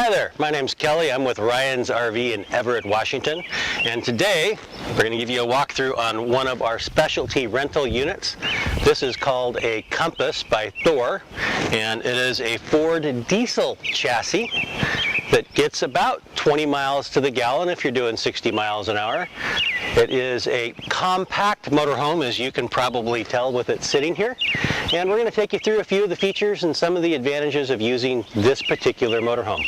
Hi there, my name's Kelly. I'm with Ryan's RV in Everett, Washington. And today, we're going to give you a walkthrough on one of our specialty rental units. This is called a Compass by Thor, and it is a Ford diesel chassis that gets about 20 miles to the gallon if you're doing 60 miles an hour. It is a compact motorhome, as you can probably tell with it sitting here. And we're going to take you through a few of the features and some of the advantages of using this particular motorhome.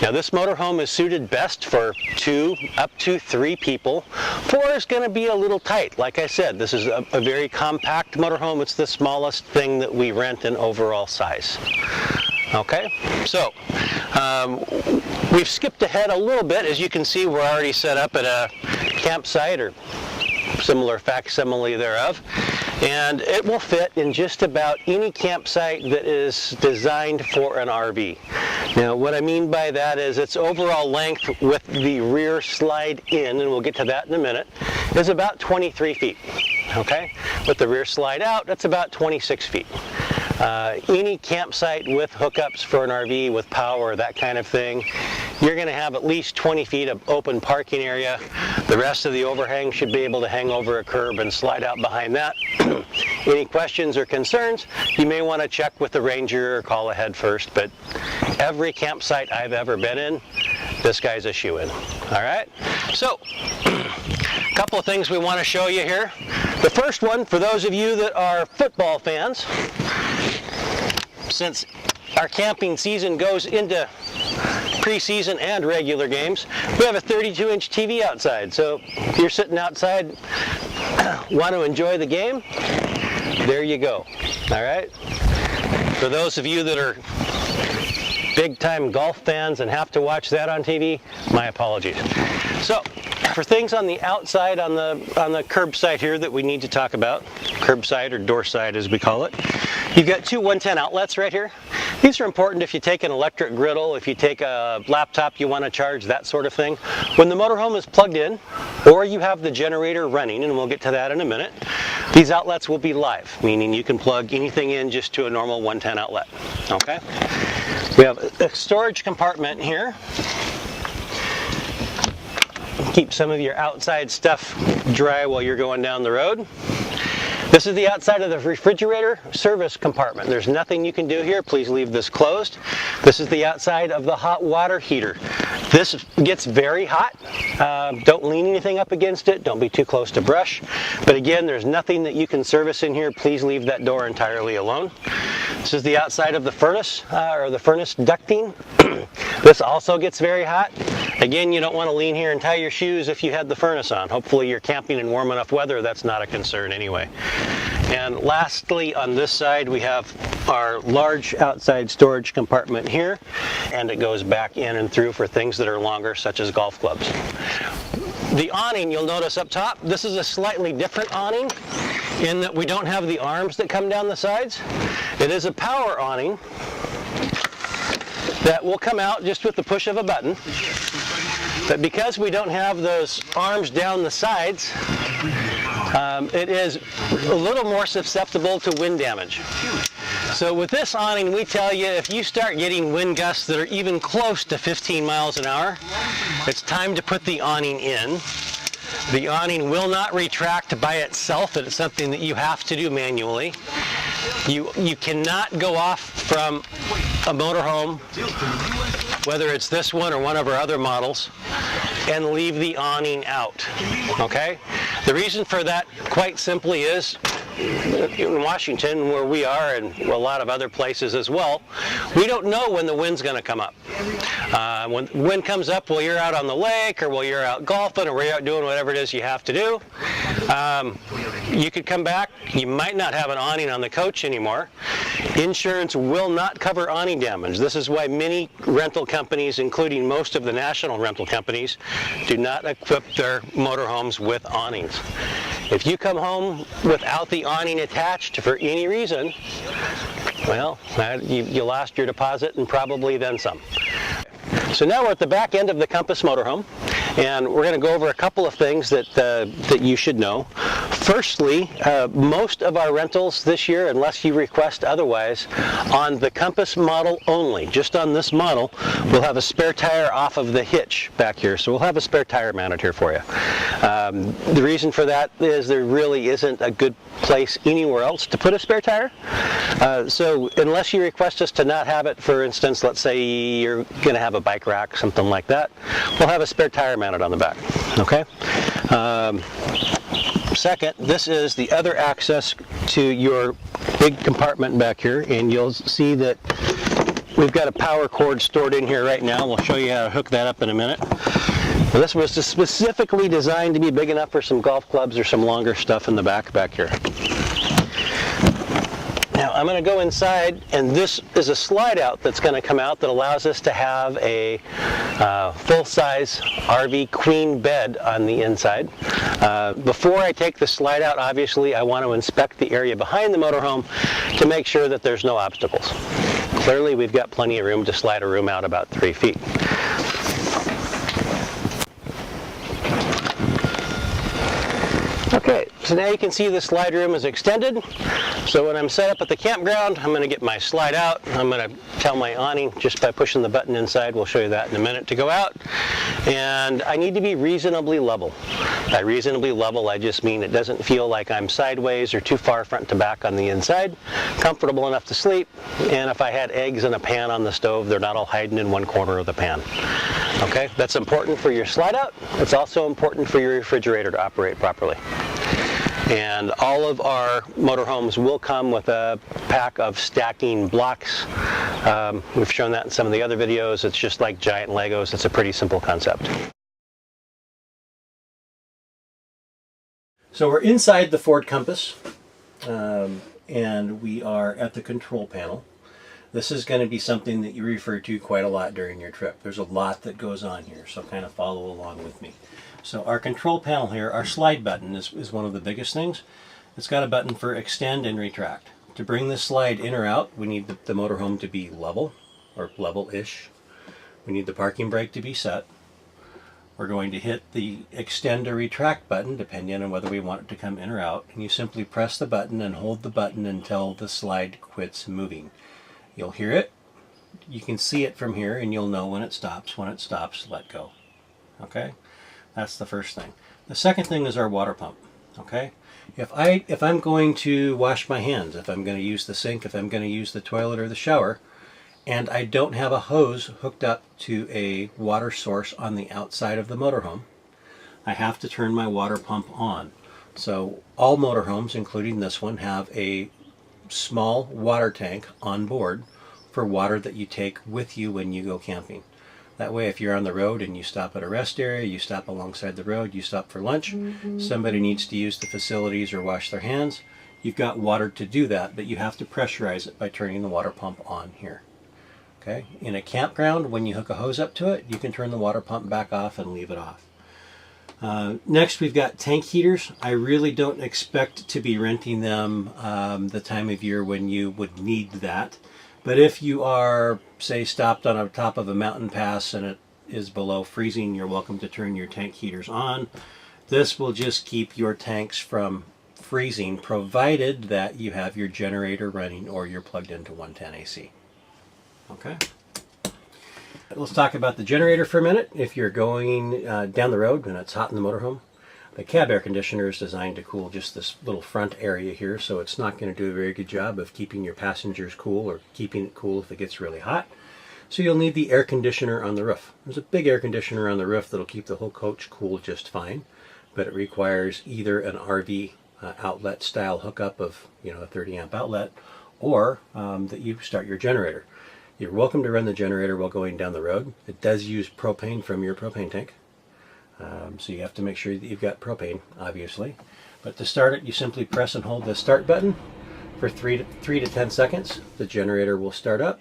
Now, this motorhome is suited best for 2 up to 3 people. 4 is going to be a little tight. Like I said, this is a very compact motorhome. It's the smallest thing that we rent in overall size. Okay, so we've skipped ahead a little bit. As you can see, we're already set up at a campsite or similar facsimile thereof, and it will fit in just about any campsite that is designed for an RV. Now, what I mean by that is its overall length with the rear slide in, and we'll get to that in a minute, is about 23 feet. Okay, with the rear slide out, that's about 26 feet. Any campsite with hookups for an RV with power, that kind of thing, you're going to have at least 20 feet of open parking area. The rest of the overhang should be able to hang over a curb and slide out behind that. Any questions or concerns, you may want to check with the ranger or call ahead first, but every campsite I've ever been in, this guy's a shoo-in. All right, so a couple of things we want to show you here. The first one, for those of you that are football fans, since our camping season goes into preseason and regular games, we have a 32-inch TV outside. So if you're sitting outside, want to enjoy the game, there you go. All right. For those of you that are big-time golf fans and have to watch that on TV, my apologies. So, for things on the outside, on the curbside here that we need to talk about, curbside or door side as we call it, you've got 2 110 outlets right here. These are important if you take an electric griddle, if you take a laptop you want to charge, that sort of thing. When the motorhome is plugged in, or you have the generator running, and we'll get to that in a minute, these outlets will be live, meaning you can plug anything in just to a normal 110 outlet. Okay? We have a storage compartment here. Keep some of your outside stuff dry while you're going down the road. This is the outside of the refrigerator service compartment. There's nothing you can do here. Please leave this closed. This is the outside of the hot water heater. This gets very hot. Don't lean anything up against it. Don't be too close to brush. But again, there's nothing that you can service in here. Please leave that door entirely alone. This is the outside of the furnace, or the furnace ducting. This also gets very hot. Again, you don't want to lean here and tie your shoes if you had the furnace on. Hopefully you're camping in warm enough weather. That's not a concern anyway. And lastly, on this side, we have our large outside storage compartment here, and it goes back in and through for things that are longer, such as golf clubs. The awning, you'll notice up top, this is a slightly different awning in that we don't have the arms that come down the sides. It is a power awning that will come out just with the push of a button. But because we don't have those arms down the sides, it is a little more susceptible to wind damage. So with this awning, we tell you if you start getting wind gusts that are even close to 15 miles an hour, it's time to put the awning in. The awning will not retract by itself. It's something that you have to do manually. You cannot go off from a motorhome, whether it's this one or one of our other models, and leave the awning out. Okay? The reason for that, quite simply, is in Washington, where we are, and a lot of other places as well, we don't know when the wind's going to come up. When the wind comes up while you're out on the lake, or while you're out golfing, or while you're out doing whatever it is you have to do, you could come back, you might not have an awning on the coach anymore. Insurance will not cover awning damage. This is why many rental companies, including most of the national rental companies, do not equip their motorhomes with awnings. If you come home without the awning attached for any reason, well, you lost your deposit and probably then some. So now we're at the back end of the Compass motorhome, and we're going to go over a couple of things that you should know. Firstly, most of our rentals this year, unless you request otherwise, on the Compass model only, just on this model, we'll have a spare tire off of the hitch back here. So we'll have a spare tire mounted here for you. The reason for that is there really isn't a good place anywhere else to put a spare tire. So unless you request us to not have it, for instance, let's say you're going to have a bike rack, something like that, we'll have a spare tire mounted on the back. Okay. Second, this is the other access to your big compartment back here, and you'll see that we've got a power cord stored in here right now. We'll show you how to hook that up in a minute. Well, this was specifically designed to be big enough for some golf clubs or some longer stuff in the back here. Now I'm going to go inside, and this is a slide out that's going to come out that allows us to have a full-size RV queen bed on the inside. Before I take the slide out, obviously I want to inspect the area behind the motorhome to make sure that there's no obstacles. Clearly we've got plenty of room to slide a room out about 3 feet. Okay, so now you can see the slide room is extended. So when I'm set up at the campground, I'm going to get my slide out. I'm going to tell my awning just by pushing the button inside. We'll show you that in a minute to go out. And I need to be reasonably level. By reasonably level, I just mean it doesn't feel like I'm sideways or too far front to back on the inside. Comfortable enough to sleep. And if I had eggs in a pan on the stove, they're not all hiding in one corner of the pan. Okay, that's important for your slide out. It's also important for your refrigerator to operate properly. And all of our motorhomes will come with a pack of stacking blocks. We've shown that in some of the other videos. It's just like giant Legos. It's a pretty simple concept. So we're inside the Ford Compass, and we are at the control panel. This is going to be something that you refer to quite a lot during your trip. There's a lot that goes on here, so kind of follow along with me. So our control panel here, our slide button is one of the biggest things. It's got a button for extend and retract. To bring this slide in or out, we need the motorhome to be level, or level-ish. We need the parking brake to be set. We're going to hit the extend or retract button, depending on whether we want it to come in or out. And you simply press the button and hold the button until the slide quits moving. You'll hear it, you can see it from here, and you'll know when it stops. When it stops, let go. Okay? That's the first thing. The second thing is our water pump. Okay? If I'm going to wash my hands, if I'm going to use the sink, if I'm going to use the toilet or the shower, and I don't have a hose hooked up to a water source on the outside of the motorhome, I have to turn my water pump on. So all motorhomes, including this one, have a small water tank on board for water that you take with you when you go camping. That way, if you're on the road and you stop at a rest area, you stop alongside the road, you stop for lunch, somebody needs to use the facilities or wash their hands, you've got water to do that, but you have to pressurize it by turning the water pump on here. Okay? In a campground, when you hook a hose up to it, you can turn the water pump back off and leave it off. Next, we've got tank heaters. I really don't expect to be renting them the time of year when you would need that. But if you are, say, stopped on the top of a mountain pass and it is below freezing, you're welcome to turn your tank heaters on. This will just keep your tanks from freezing, provided that you have your generator running or you're plugged into 110 AC. Okay? Let's talk about the generator for a minute. If you're going down the road and it's hot in the motorhome, the cab air conditioner is designed to cool just this little front area here, so it's not going to do a very good job of keeping your passengers cool or keeping it cool if it gets really hot. So you'll need the air conditioner on the roof. There's a big air conditioner on the roof that'll keep the whole coach cool just fine, but it requires either an RV outlet style hookup of a 30 amp outlet, or that you start your generator. You're welcome to run the generator while going down the road. It does use propane from your propane tank. So you have to make sure that you've got propane, obviously. But to start it, you simply press and hold the start button for 3 to 10 seconds. The generator will start up.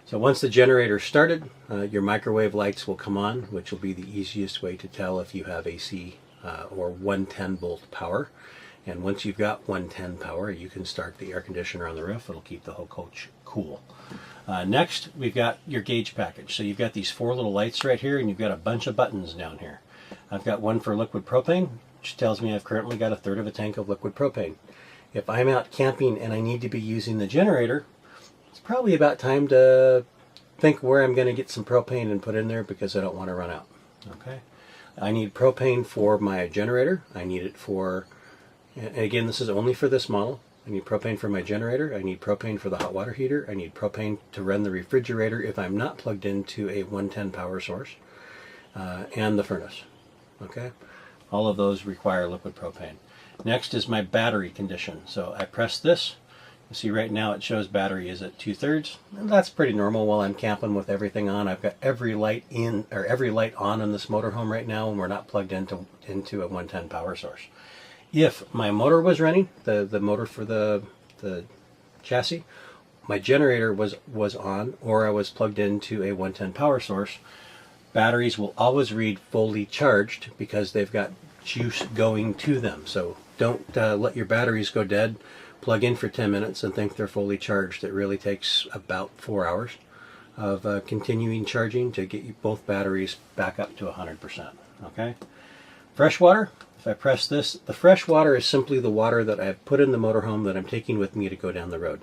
So once the generator started, your microwave lights will come on, which will be the easiest way to tell if you have AC or 110 volt power. And once you've got 110 power, you can start the air conditioner on the roof. It'll keep the whole coach cool. Next, we've got your gauge package. So you've got these 4 little lights right here, and you've got a bunch of buttons down here. I've got one for liquid propane, which tells me I've currently got 1/3 of a tank of liquid propane. If I'm out camping and I need to be using the generator, it's probably about time to think where I'm going to get some propane and put in there, because I don't want to run out. Okay, I need propane for my generator. I need it for, and again, this is only for this model. I need propane for my generator. I need propane for the hot water heater. I need propane to run the refrigerator if I'm not plugged into a 110 power source, and the furnace. Okay, all of those require liquid propane. Next is my battery condition. So I press this. You see right now it shows battery is at 2/3. And that's pretty normal while I'm camping with everything on. I've got every light in, or every light on in this motorhome right now, and we're not plugged into a 110 power source. If my motor was running, the motor for the chassis, my generator was on, or I was plugged into a 110 power source, batteries will always read fully charged because they've got juice going to them. So don't let your batteries go dead. Plug in for 10 minutes and think they're fully charged. It really takes about 4 hours of continuing charging to get you both batteries back up to 100%. Okay. Fresh water. If I press this, the fresh water is simply the water that I've put in the motorhome that I'm taking with me to go down the road.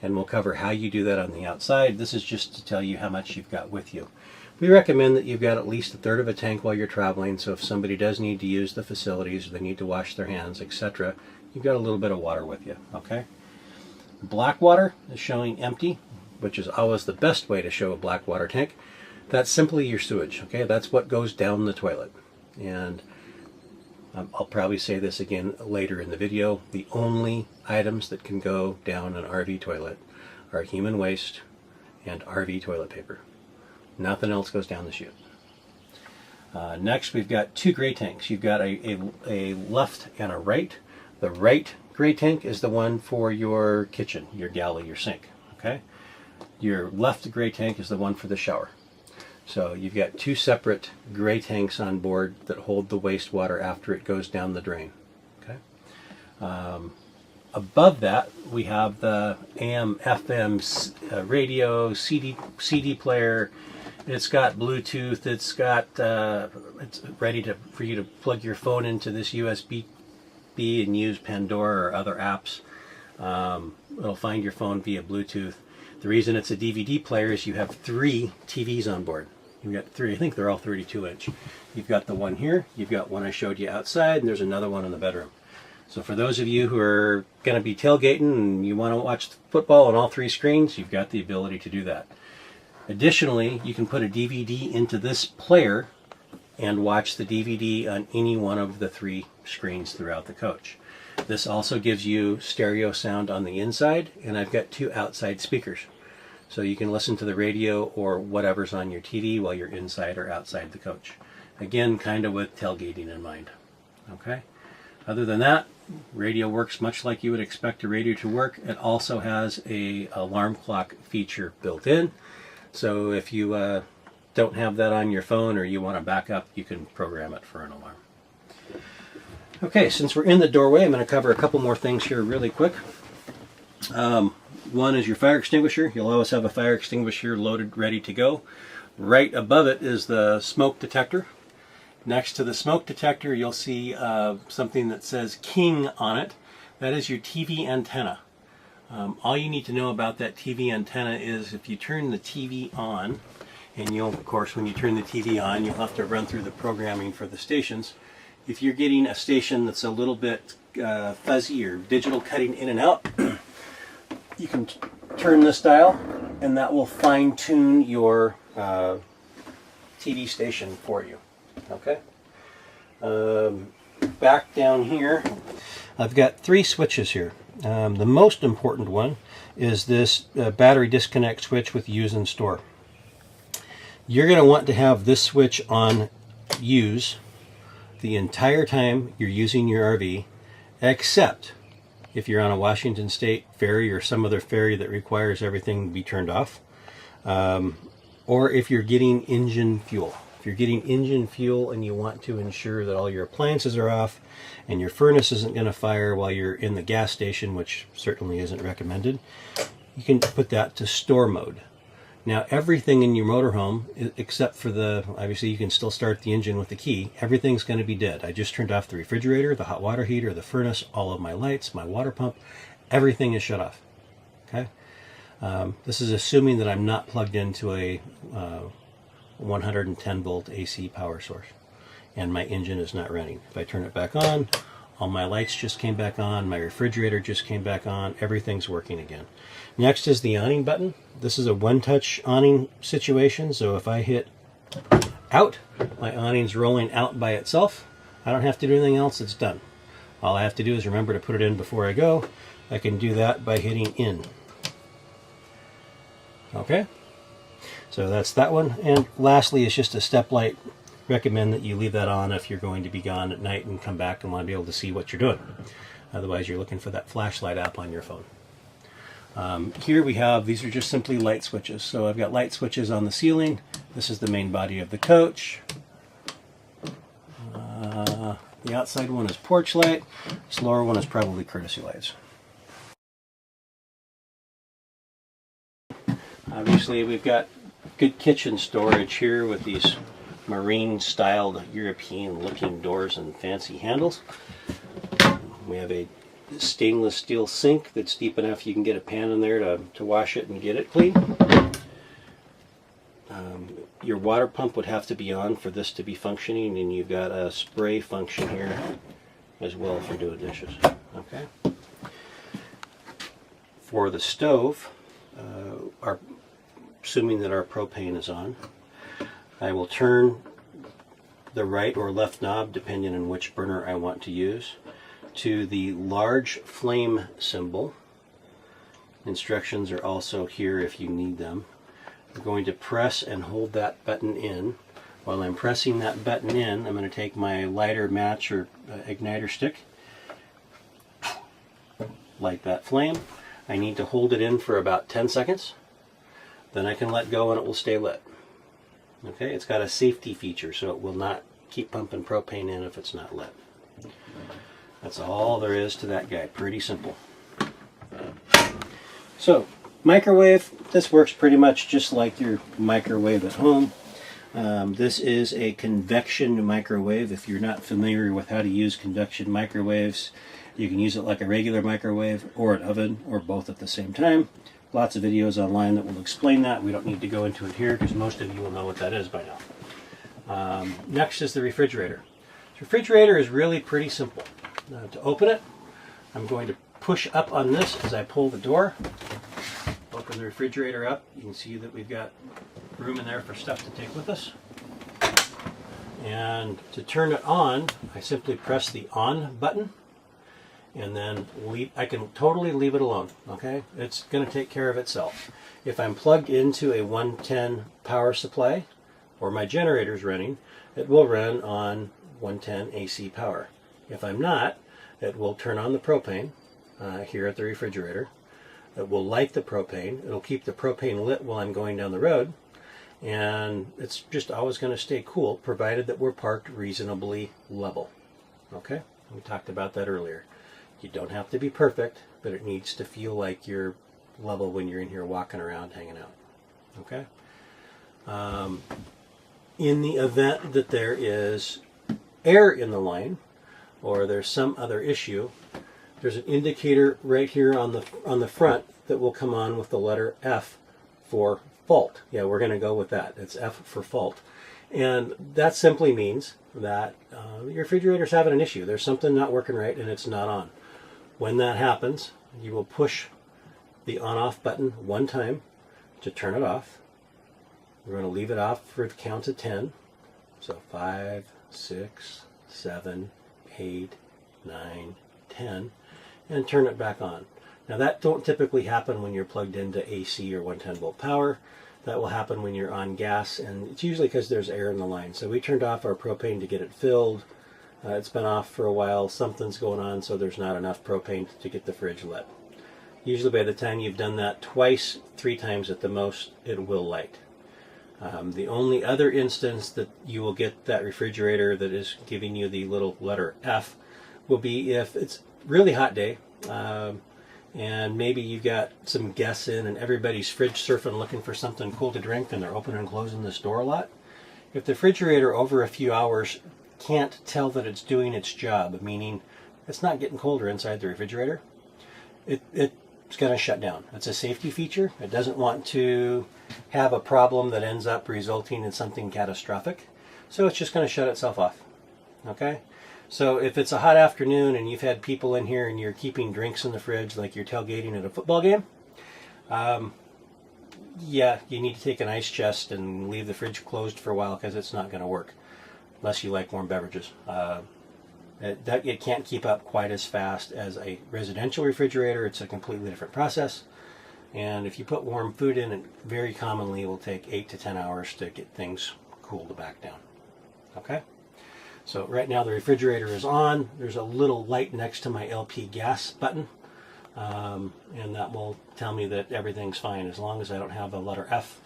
And we'll cover how you do that on the outside. This is just to tell you how much you've got with you. We recommend that you've got at least 1/3 of a tank while you're traveling, so if somebody does need to use the facilities, or they need to wash their hands, etc., you've got a little bit of water with you. Okay. Black water is showing empty, which is always the best way to show a black water tank. That's simply your sewage. Okay, that's what goes down the toilet. And I'll probably say this again later in the video. The only items that can go down an RV toilet are human waste and RV toilet paper. Nothing else goes down the chute. Next, we've got 2 gray tanks. You've got a left and a right. The right gray tank is the one for your kitchen, your galley, your sink. Okay. Your left gray tank is the one for the shower. So you've got 2 separate gray tanks on board that hold the wastewater after it goes down the drain. Okay. Above that, we have the AM, FM radio, CD player. It's got Bluetooth. It's got it's ready for you to plug your phone into this USB and use Pandora or other apps. It'll find your phone via Bluetooth. The reason it's a DVD player is you have 3 TVs on board. You've got 3. I think they're all 32-inch. You've got the one here. You've got one I showed you outside, and there's another one in the bedroom. So for those of you who are going to be tailgating and you want to watch football on all 3 screens, you've got the ability to do that. Additionally, you can put a DVD into this player and watch the DVD on any one of the 3 screens throughout the coach. This also gives you stereo sound on the inside, and I've got 2 outside speakers. So you can listen to the radio or whatever's on your TV while you're inside or outside the coach. Again, kind of with tailgating in mind. Okay. Other than that, radio works much like you would expect a radio to work. It also has a alarm clock feature built in. So if you don't have that on your phone or you want to back up, you can program it for an alarm. Okay, since we're in the doorway, I'm going to cover a couple more things here really quick. One is your fire extinguisher. You'll always have a fire extinguisher loaded, ready to go. Right above it is the smoke detector. Next to the smoke detector, you'll see something that says King on it. That is your TV antenna. All you need to know about that TV antenna is if you turn the TV on, and you'll, of course, when you turn the TV on, you'll have to run through the programming for the stations. If you're getting a station that's a little bit fuzzy or digital cutting in and out, you can turn this dial, and that will fine-tune your TV station for you. Okay. Back down here, I've got 3 switches here. The most important one is this battery disconnect switch with use and store. You're going to want to have this switch on use the entire time you're using your RV, except if you're on a Washington State ferry or some other ferry that requires everything to be turned off, or if you're getting engine fuel. If you're getting engine fuel and you want to ensure that all your appliances are off and your furnace isn't going to fire while you're in the gas station, which certainly isn't recommended, you can put that to store mode. Now everything in your motorhome, except for obviously you can still start the engine with the key, everything's going to be dead. I just turned off the refrigerator, the hot water heater, the furnace, all of my lights, my water pump, everything is shut off. Okay. This is assuming that I'm not plugged into a 110 volt AC power source and my engine is not running. If I turn it back on, all my lights just came back on, my refrigerator just came back on, everything's working again. Next is the awning button. This is a one-touch awning situation, so if I hit out, my awning's rolling out by itself. I don't have to do anything else, it's done. All I have to do is remember to put it in before I go. I can do that by hitting in. Okay, so that's that one. And lastly is just a step light. Recommend that you leave that on if you're going to be gone at night and come back and want to be able to see what you're doing. Otherwise you're looking for that flashlight app on your phone. Here we have, these are just simply light switches. So I've got light switches on the ceiling. This is the main body of the coach. The outside one is porch light. This lower one is probably courtesy lights. Obviously we've got good kitchen storage here with these marine styled European looking doors and fancy handles. We have a stainless steel sink that's deep enough you can get a pan in there to wash it and get it clean. Your water pump would have to be on for this to be functioning, and you've got a spray function here as well for doing dishes. Okay. For the stove, assuming that our propane is on, I will turn the right or left knob, depending on which burner I want to use, to the large flame symbol. Instructions are also here if you need them. I'm going to press and hold that button in. While I'm pressing that button in, I'm going to take my lighter, match, or igniter stick, light that flame. I need to hold it in for about 10 seconds. Then I can let go and it will stay lit. Okay, it's got a safety feature, so it will not keep pumping propane in if it's not lit. That's all there is to that guy. Pretty simple. So, microwave. This works pretty much just like your microwave at home. This is a convection microwave. If you're not familiar with how to use convection microwaves, you can use it like a regular microwave or an oven or both at the same time. Lots of videos online that will explain that. We don't need to go into it here because most of you will know what that is by now. Next is the refrigerator. The refrigerator is really pretty simple. To open it, I'm going to push up on this as I pull the door. Open the refrigerator up. You can see that we've got room in there for stuff to take with us. And to turn it on, I simply press the on button. And then I can totally leave it alone, okay? It's going to take care of itself. If I'm plugged into a 110 power supply, or my generator's running, it will run on 110 AC power. If I'm not, it will turn on the propane here at the refrigerator. It will light the propane. It'll keep the propane lit while I'm going down the road. And it's just always going to stay cool, provided that we're parked reasonably level. Okay? We talked about that earlier. You don't have to be perfect, but it needs to feel like you're level when you're in here walking around, hanging out. Okay? In the event that there is air in the line, or there's some other issue, there's an indicator right here on the front that will come on with the letter F for fault. Yeah, we're going to go with that. It's F for fault. And that simply means that your refrigerator's having an issue. There's something not working right and it's not on. When that happens, you will push the on-off button one time to turn it off. We're going to leave it off for the count of 10. So 5, 6, 7, 8, 9, 10, and turn it back on. Now that don't typically happen when you're plugged into AC or 110 volt power. That will happen when you're on gas, and it's usually because there's air in the line. So we turned off our propane to get it filled. It's been off for a while. Something's going on, so there's not enough propane to get the fridge lit. Usually by the time you've done that twice, 3 times at the most, it will light. The only other instance that you will get that refrigerator that is giving you the little letter F will be if it's really hot day. and maybe you've got some guests in and everybody's fridge surfing looking for something cool to drink and they're opening and closing this door a lot. If the refrigerator over a few hours can't tell that it's doing its job, meaning it's not getting colder inside the refrigerator, it's going to shut down. It's a safety feature. It doesn't want to have a problem that ends up resulting in something catastrophic. So it's just going to shut itself off. Okay? So if it's a hot afternoon and you've had people in here and you're keeping drinks in the fridge like you're tailgating at a football game, yeah, you need to take an ice chest and leave the fridge closed for a while because it's not going to work unless you like warm beverages. It can't keep up quite as fast as a residential refrigerator. It's a completely different process. And if you put warm food in, it very commonly will take 8 to 10 hours to get things cooled back down. Okay? So right now the refrigerator is on. There's a little light next to my LP gas button. And that will tell me that everything's fine. As long as I don't have a letter F,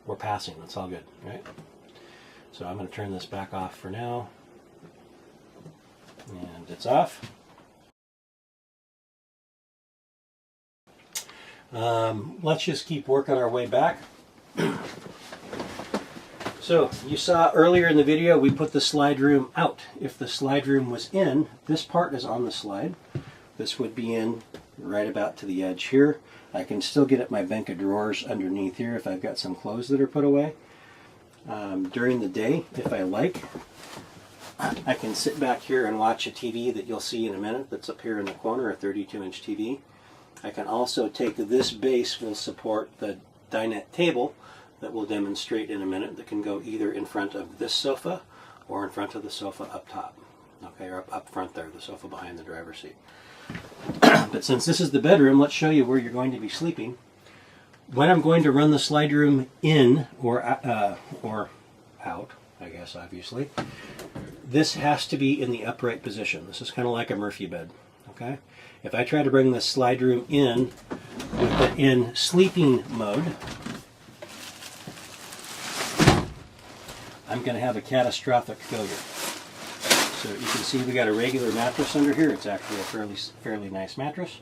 we're passing. That's all good, right? So I'm going to turn this back off for now. And it's off. Let's just keep working our way back. So you saw earlier in the video we put the slide room out. If the slide room was in, this part is on the slide. This would be in right about to the edge here. I can still get at my bank of drawers underneath here if I've got some clothes that are put away. During the day, if I like, I can sit back here and watch a TV that you'll see in a minute that's up here in the corner, a 32-inch TV. I can also take this base will support the dinette table that we'll demonstrate in a minute that can go either in front of this sofa or in front of the sofa up top. Okay, or up front there, the sofa behind the driver's seat. But since this is the bedroom, let's show you where you're going to be sleeping. When I'm going to run the slide room in or out, I guess obviously, this has to be in the upright position. This is kind of like a Murphy bed. Okay? If I try to bring the slide room in with it in sleeping mode, I'm going to have a catastrophic failure. So you can see we got a regular mattress under here. It's actually a fairly nice mattress.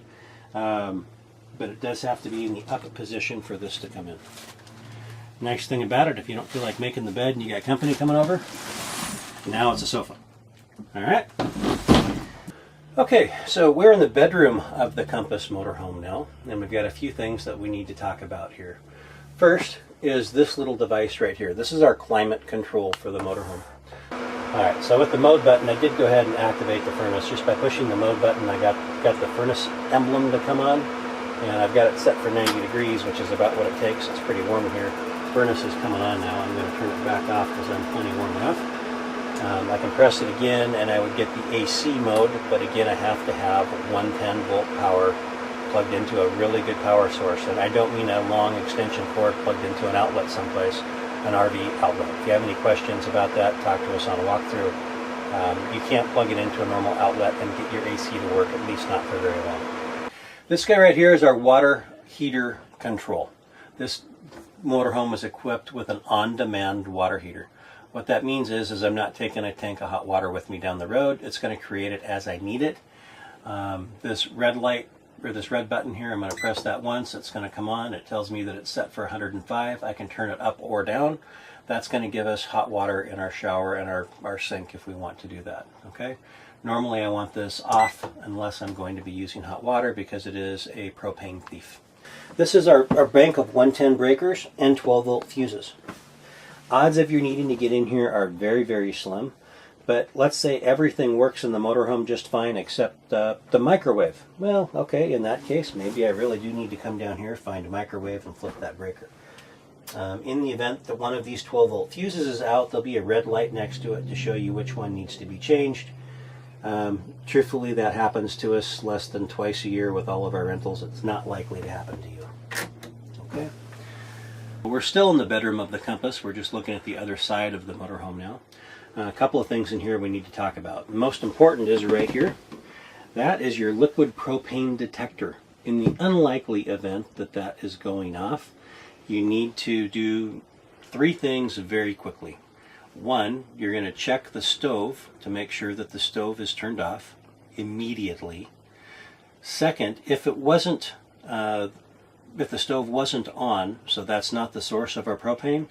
But it does have to be in the up position for this to come in. Nice thing about it, if you don't feel like making the bed and you got company coming over, now it's a sofa. Alright? Okay, so we're in the bedroom of the Compass motorhome now, and we've got a few things that we need to talk about here. First is this little device right here. This is our climate control for the motorhome. Alright, so with the mode button, I did go ahead and activate the furnace. Just by pushing the mode button, I got the furnace emblem to come on, and I've got it set for 90 degrees, which is about what it takes. It's pretty warm in here. The furnace is coming on now. I'm going to turn it back off because I'm plenty warm enough. I can press it again, and I would get the AC mode, but again, I have to have 110 volt power plugged into a really good power source, and I don't mean a long extension cord plugged into an outlet someplace, an RV outlet. If you have any questions about that, talk to us on a walkthrough. You can't plug it into a normal outlet and get your AC to work, at least not for very long. This guy right here is our water heater control. This motorhome is equipped with an on-demand water heater. What that means is I'm not taking a tank of hot water with me down the road. It's going to create it as I need it. This red light, or this red button here, I'm going to press that once. It's going to come on. It tells me that it's set for 105. I can turn it up or down. That's going to give us hot water in our shower and our sink if we want to do that. Okay. Normally I want this off unless I'm going to be using hot water because it is a propane thief. This is our bank of 110 breakers and 12 volt fuses. Odds of you needing to get in here are very, very slim. But let's say everything works in the motorhome just fine except the microwave. Well, okay, in that case, maybe I really do need to come down here, find a microwave, and flip that breaker. In the event that one of these 12 volt fuses is out, there'll be a red light next to it to show you which one needs to be changed. Truthfully, that happens to us less than twice a year with all of our rentals. It's not likely to happen to you. Okay. We're still in the bedroom of the Compass. We're just looking at the other side of the motorhome now. A couple of things in here we need to talk about. The most important is right here. That is your liquid propane detector. In the unlikely event that that is going off, you need to do 3 things very quickly. 1, you're going to check the stove to make sure that the stove is turned off immediately. Second, if it wasn't, if the stove wasn't on, so that's not the source of our propane,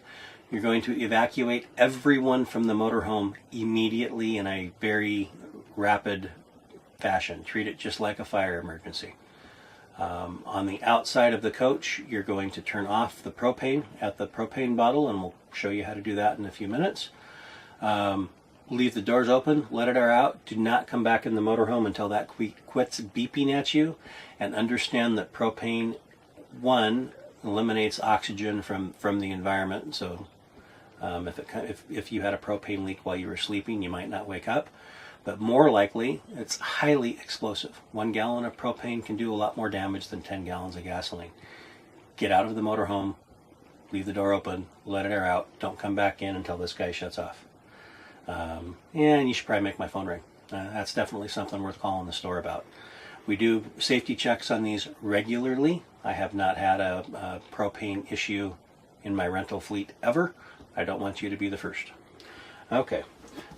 you're going to evacuate everyone from the motorhome immediately in a very rapid fashion. Treat it just like a fire emergency. On the outside of the coach, you're going to turn off the propane at the propane bottle, and we'll show you how to do that in a few minutes. Leave the doors open, let it air out. Do not come back in the motorhome until that quits beeping at you, and understand that propane, one, eliminates oxygen from the environment. So if you had a propane leak while you were sleeping, you might not wake up. But more likely, it's highly explosive. 1 gallon of propane can do a lot more damage than 10 gallons of gasoline. Get out of the motorhome, leave the door open, let it air out. Don't come back in until this guy shuts off. And you should probably make my phone ring. That's definitely something worth calling the store about. We do safety checks on these regularly. I have not had a propane issue in my rental fleet ever. I don't want you to be the first. Okay,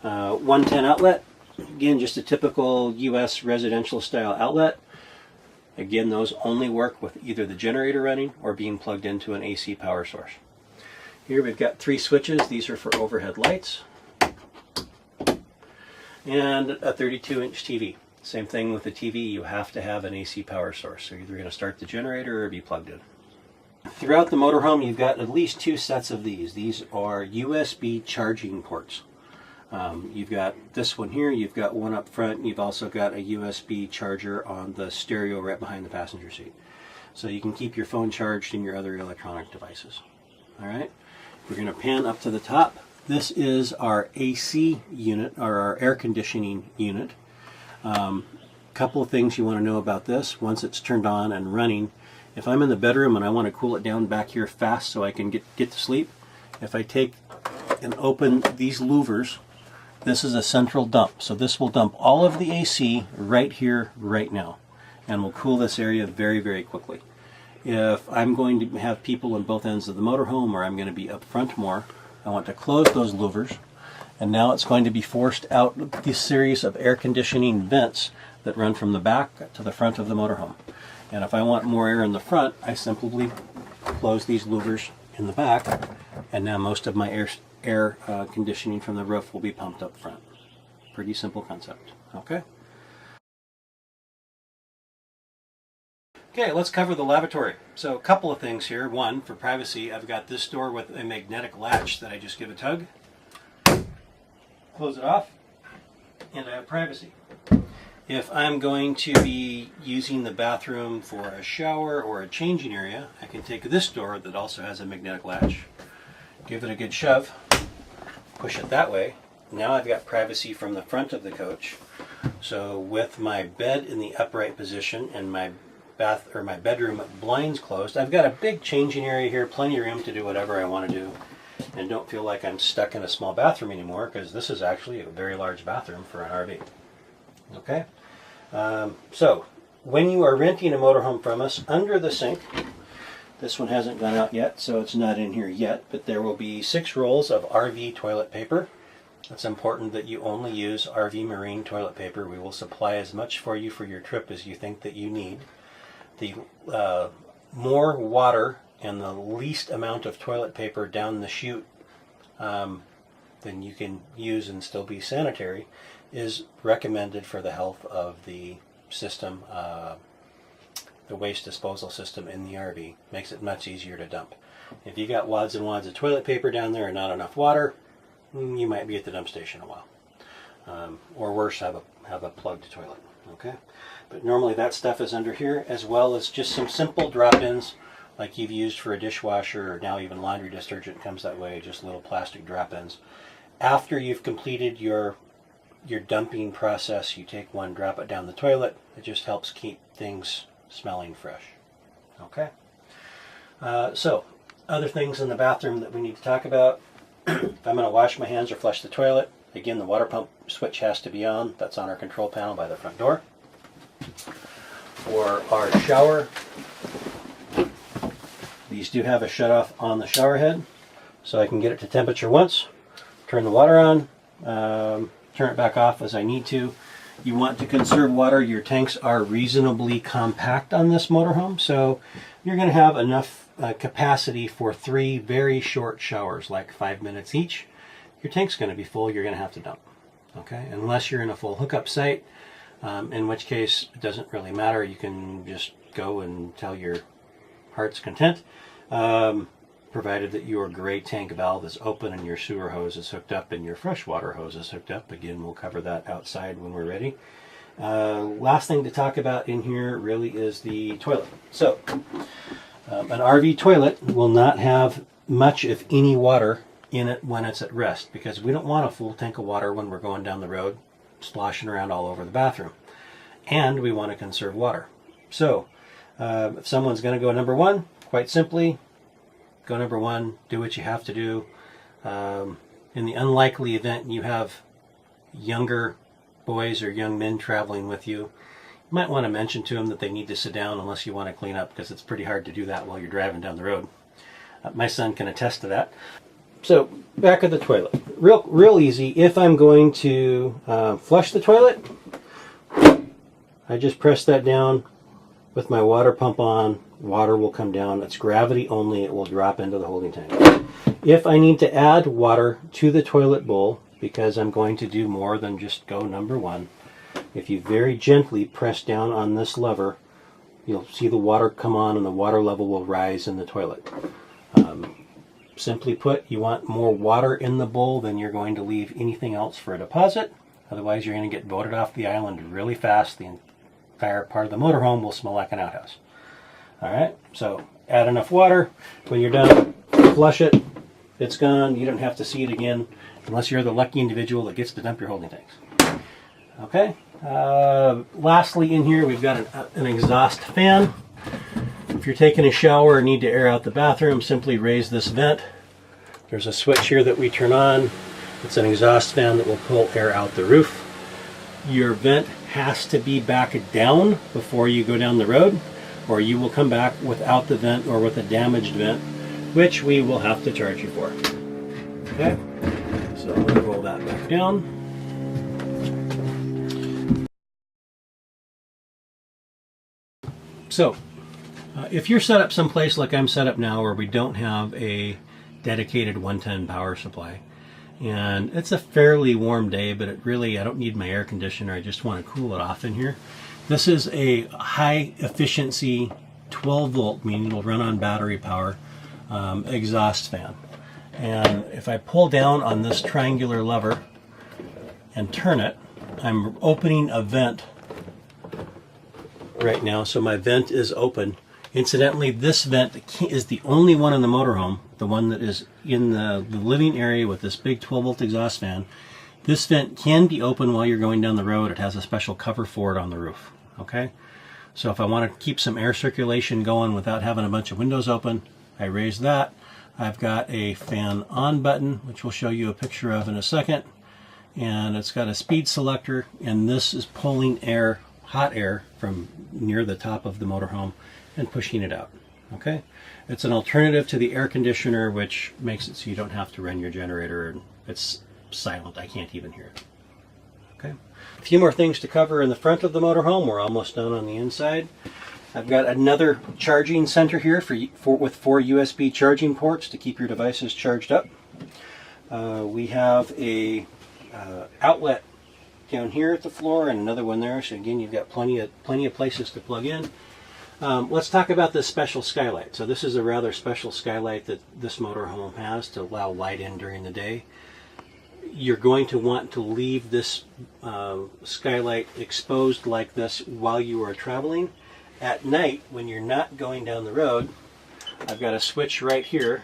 110 outlet. Again, just a typical US residential style outlet. Again, those only work with either the generator running or being plugged into an AC power source. Here we've got 3 switches. These are for overhead lights. And a 32-inch TV. Same thing with the TV, you have to have an AC power source. So you're either going to start the generator or be plugged in. Throughout the motorhome, you've got at least 2 sets of these. These are USB charging ports. You've got this one here, you've got one up front, you've also got a USB charger on the stereo right behind the passenger seat. So you can keep your phone charged and your other electronic devices. Alright, we're going to pan up to the top. This is our AC unit, or our air conditioning unit. Couple of things you want to know about this. Once it's turned on and running, if I'm in the bedroom and I want to cool it down back here fast so I can get to sleep, if I take and open these louvers, this is a central dump. So this will dump all of the AC right here, right now, and will cool this area very, very quickly. If I'm going to have people on both ends of the motorhome, or I'm going to be up front more, I want to close those louvers, and now it's going to be forced out this series of air conditioning vents that run from the back to the front of the motorhome. And if I want more air in the front, I simply close these louvers in the back, and now most of my air conditioning from the roof will be pumped up front. Pretty simple concept. Okay. Okay, let's cover the lavatory. So a couple of things here. One, for privacy, I've got this door with a magnetic latch that I just give a tug, close it off, and I have privacy. If I'm going to be using the bathroom for a shower or a changing area, I can take this door that also has a magnetic latch, give it a good shove, push it that way. Now I've got privacy from the front of the coach. So with my bed in the upright position and my bedroom blinds closed, I've got a big changing area here, plenty of room to do whatever I want to do, and don't feel like I'm stuck in a small bathroom anymore, because this is actually a very large bathroom for an RV. Okay, so when you are renting a motorhome from us, under the sink, this one hasn't gone out yet, so it's not in here yet, but there will be 6 rolls of RV toilet paper. It's important that you only use RV Marine toilet paper. We will supply as much for you for your trip as you think that you need. The more water and the least amount of toilet paper down the chute than you can use and still be sanitary is recommended for the health of the system, the waste disposal system in the RV. Makes it much easier to dump. If you got wads and wads of toilet paper down there and not enough water, you might be at the dump station a while. Or worse, have a plugged toilet. Okay, but normally that stuff is under here, as well as just some simple drop-ins like you've used for a dishwasher, or now even laundry detergent comes that way, just little plastic drop-ins. After you've completed your dumping process, you take one, drop it down the toilet. It just helps keep things smelling fresh. Okay, so other things in the bathroom that we need to talk about. If I'm going to wash my hands or flush the toilet, again, the water pump switch has to be on. That's on our control panel by the front door. For our shower, these do have a shutoff on the shower head, so I can get it to temperature once, turn the water on, turn it back off as I need to. You want to conserve water. Your tanks are reasonably compact on this motorhome, so you're going to have enough capacity for 3 very short showers, like 5 minutes each. Your tank's going to be full. You're going to have to dump. Okay, unless you're in a full hookup site, in which case it doesn't really matter. You can just go until your heart's content, provided that your gray tank valve is open and your sewer hose is hooked up and your freshwater hose is hooked up. Again, we'll cover that outside when we're ready. Last thing to talk about in here really is the toilet. So, an RV toilet will not have much, if any, water in it when it's at rest, because we don't want a full tank of water when we're going down the road sloshing around all over the bathroom, and we want to conserve water. So if someone's going to go number 1, quite simply, go number 1, do what you have to do. In the unlikely event you have younger boys or young men traveling with you, you might want to mention to them that they need to sit down unless you want to clean up, because it's pretty hard to do that while you're driving down the road. My son can attest to that. So back of the toilet, real easy. If I'm going to flush the toilet, I just press that down with my water pump on. Water will come down. It's gravity only. It will drop into the holding tank. If I need to add water to the toilet bowl, because I'm going to do more than just go number 1, if you very gently press down on this lever, you'll see the water come on and the water level will rise in the toilet. Simply put, you want more water in the bowl than you're going to leave anything else for a deposit. Otherwise, you're going to get voted off the island really fast. The entire part of the motorhome will smell like an outhouse. All right, so add enough water. When you're done, flush it. It's gone. You don't have to see it again unless you're the lucky individual that gets to dump your holding tanks. Okay. Lastly, in here, we've got an exhaust fan. If you're taking a shower or need to air out the bathroom, simply raise this vent. There's a switch here that we turn on. It's an exhaust fan that will pull air out the roof. Your vent has to be back down before you go down the road, or you will come back without the vent or with a damaged vent, which we will have to charge you for. Okay, so I'm going to roll that back down. So, if you're set up someplace like I'm set up now, where we don't have a dedicated 110 power supply, and it's a fairly warm day, but I don't need my air conditioner, I just want to cool it off in here. This is a high efficiency 12 volt, meaning it'll run on battery power, exhaust fan. And if I pull down on this triangular lever and turn it, I'm opening a vent right now, so my vent is open. Incidentally, this vent is the only one in the motorhome, the one that is in the living area with this big 12 volt exhaust fan. This vent can be open while you're going down the road. It has a special cover for it on the roof. Okay, so if I want to keep some air circulation going without having a bunch of windows open, I raise that. I've got a fan on button, which we'll show you a picture of in a second, and it's got a speed selector, and this is pulling air, hot air, from near the top of the motorhome and pushing it out. Okay, it's an alternative to the air conditioner, which makes it so you don't have to run your generator, and it's silent. I can't even hear it. Okay, a few more things to cover in the front of the motorhome. We're almost done on the inside. I've got another charging center here with 4 USB charging ports to keep your devices charged up. We have a outlet down here at the floor and another one there. So again, you've got plenty of places to plug in. Let's talk about this special skylight. So this is a rather special skylight that this motorhome has to allow light in during the day. You're going to want to leave this skylight exposed like this while you are traveling. At night, when you're not going down the road, I've got a switch right here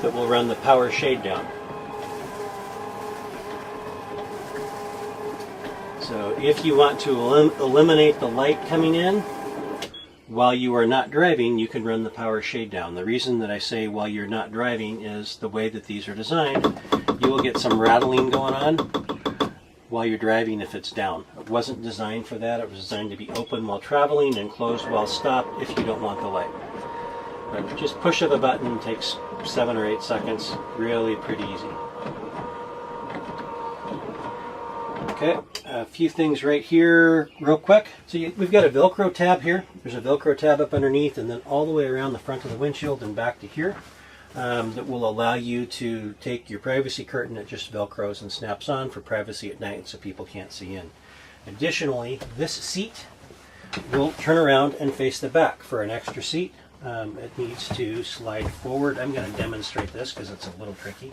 that will run the power shade down. So if you want to eliminate the light coming in while you are not driving, you can run the power shade down. The reason that I say while you're not driving is the way that these are designed. You will get some rattling going on while you're driving if it's down. It wasn't designed for that. It was designed to be open while traveling and closed while stopped if you don't want the light. But just push of a button takes 7 or 8 seconds. Really pretty easy. Okay, a few things right here real quick. So we've got a Velcro tab here. There's a Velcro tab up underneath and then all the way around the front of the windshield and back to here that will allow you to take your privacy curtain that just Velcros and snaps on for privacy at night so people can't see in. Additionally, this seat will turn around and face the back for an extra seat. It needs to slide forward. I'm going to demonstrate this because it's a little tricky.